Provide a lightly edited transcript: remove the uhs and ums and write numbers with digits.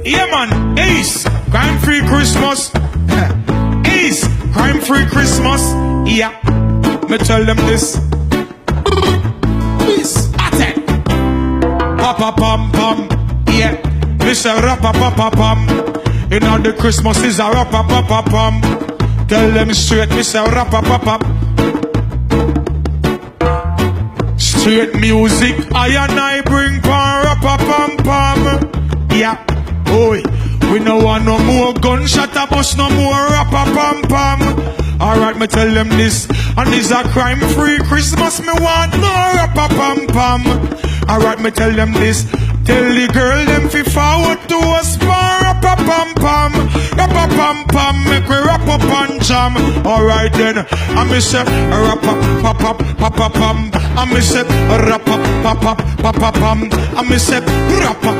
Yeah, man. Ace, crime-free Christmas. Ace, crime-free Christmas. Yeah. Me tell them this. Peace. Attack. Papa pam pam. Yeah. This a rappa papa pam. You know the Christmas is a rappa papa pam. Tell them straight, this a rappa papa. Straight music, I and I bring pan rappa pam pam. Yeah. Oi. We no want no more gunshot, a bus no more rappa pam pam. Alright, me tell them this. And this a crime-free Christmas, me want no rappa pam pam. Alright, me tell them this. Tell the girl them fi forward to us for rappa pam pam. Rappa pam pam, make we rap up and jam. Alright then, I me say rappa papa papa pam. I me say rappa papa papa pam. I me say rappa.